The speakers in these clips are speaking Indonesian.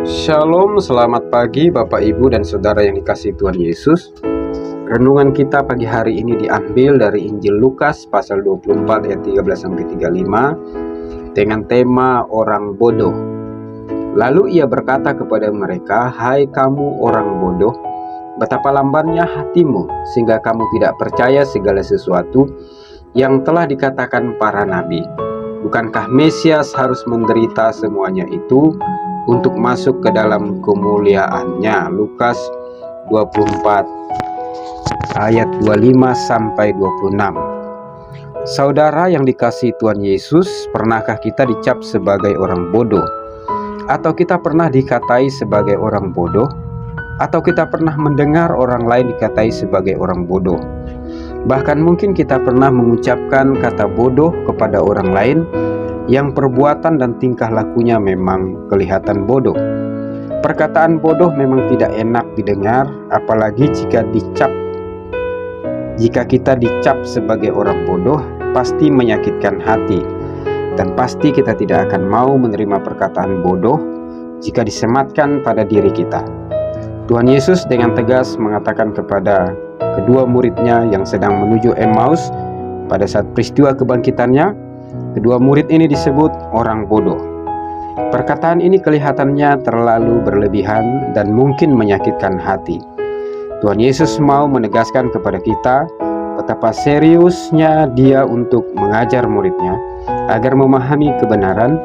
Shalom, selamat pagi Bapak Ibu dan Saudara yang dikasihi Tuhan Yesus. Renungan kita pagi hari ini diambil dari Injil Lukas pasal 24 ayat 13-35 dengan tema orang bodoh. Lalu ia berkata kepada mereka, "Hai kamu orang bodoh, betapa lambannya hatimu sehingga kamu tidak percaya segala sesuatu yang telah dikatakan para nabi. Bukankah Mesias harus menderita semuanya itu untuk masuk ke dalam kemuliaannya?" Lukas 24 ayat 25-26. Saudara yang dikasihi Tuhan Yesus, pernahkah kita dicap sebagai orang bodoh? Atau kita pernah dikatai sebagai orang bodoh? Atau kita pernah mendengar orang lain dikatai sebagai orang bodoh? Bahkan mungkin kita pernah mengucapkan kata bodoh kepada orang lain yang perbuatan dan tingkah lakunya memang kelihatan bodoh. Perkataan bodoh memang tidak enak didengar, apalagi jika kita dicap sebagai orang bodoh, pasti menyakitkan hati. Dan pasti kita tidak akan mau menerima perkataan bodoh jika disematkan pada diri kita. Tuhan Yesus dengan tegas mengatakan kepada kedua muridnya yang sedang menuju Emmaus pada saat peristiwa kebangkitannya, kedua murid ini disebut orang bodoh. Perkataan ini kelihatannya terlalu berlebihan dan mungkin menyakitkan hati. Tuhan Yesus mau menegaskan kepada kita betapa seriusnya Dia untuk mengajar muridnya agar memahami kebenaran,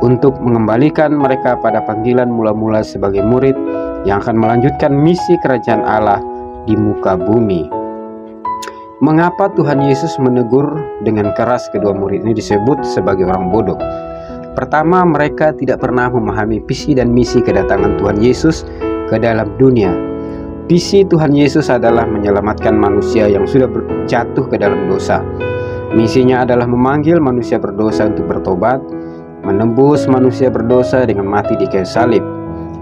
untuk mengembalikan mereka pada panggilan mula-mula sebagai murid yang akan melanjutkan misi kerajaan Allah di muka bumi. Mengapa Tuhan Yesus menegur dengan keras kedua murid ini disebut sebagai orang bodoh? Pertama, mereka tidak pernah memahami visi dan misi kedatangan Tuhan Yesus ke dalam dunia. Visi Tuhan Yesus adalah menyelamatkan manusia yang sudah jatuh ke dalam dosa. Misinya adalah memanggil manusia berdosa untuk bertobat, menembus manusia berdosa dengan mati di kayu salib.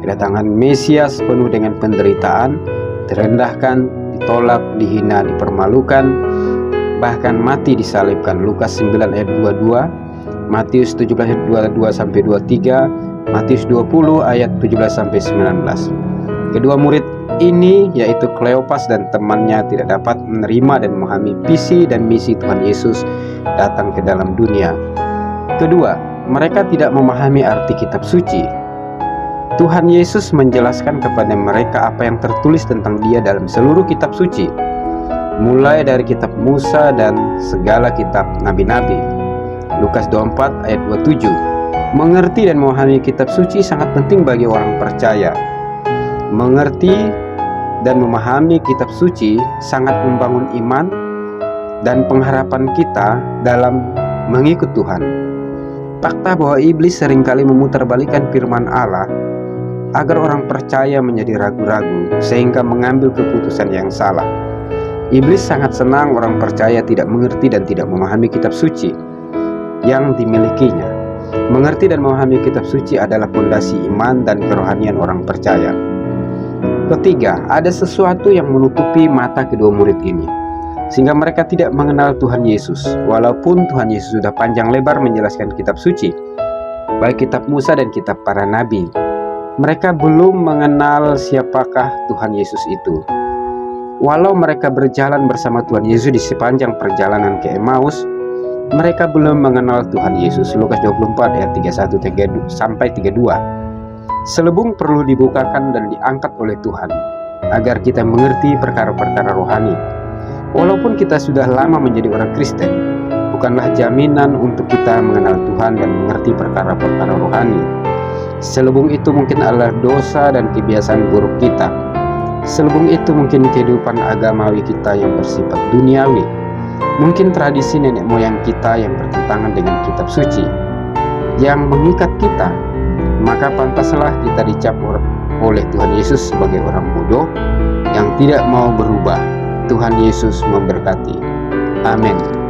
Kedatangan Mesias penuh dengan penderitaan, direndahkan, ditolak, dihina, dipermalukan, bahkan mati disalibkan. Lukas 9 ayat 22, Matius 17 ayat 22-23, Matius 20 ayat 17-19. Kedua murid ini, yaitu Kleopas dan temannya, tidak dapat menerima dan memahami visi dan misi Tuhan Yesus datang ke dalam dunia. Kedua, mereka tidak memahami arti kitab suci. Tuhan Yesus menjelaskan kepada mereka apa yang tertulis tentang Dia dalam seluruh kitab suci, mulai dari kitab Musa dan segala kitab nabi-nabi. Lukas 24 ayat 27. Mengerti dan memahami kitab suci sangat penting bagi orang percaya. Mengerti dan memahami kitab suci sangat membangun iman dan pengharapan kita dalam mengikut Tuhan. Fakta bahwa iblis seringkali memutarbalikkan firman Allah agar orang percaya menjadi ragu-ragu sehingga mengambil keputusan yang salah. Iblis sangat senang orang percaya tidak mengerti dan tidak memahami kitab suci yang dimilikinya. Mengerti dan memahami kitab suci adalah fondasi iman dan kerohanian orang percaya. Ketiga, ada sesuatu yang menutupi mata kedua murid ini sehingga mereka tidak mengenal Tuhan Yesus. Walaupun Tuhan Yesus sudah panjang lebar menjelaskan kitab suci, baik kitab Musa dan kitab para nabi, mereka belum mengenal siapakah Tuhan Yesus itu. Walau mereka berjalan bersama Tuhan Yesus di sepanjang perjalanan ke Emmaus, mereka belum mengenal Tuhan Yesus. Lukas 24 ayat 31-32. Selebung perlu dibukakan dan diangkat oleh Tuhan agar kita mengerti perkara-perkara rohani. Walaupun kita sudah lama menjadi orang Kristen, bukanlah jaminan untuk kita mengenal Tuhan dan mengerti perkara-perkara rohani. Selebung itu mungkin adalah dosa dan kebiasaan buruk kita. Selebung itu mungkin kehidupan agamawi kita yang bersifat duniawi. Mungkin tradisi nenek moyang kita yang bertentangan dengan kitab suci yang mengikat kita. Maka pantaslah kita dicap oleh Tuhan Yesus sebagai orang bodoh yang tidak mau berubah. Tuhan Yesus memberkati. Amin.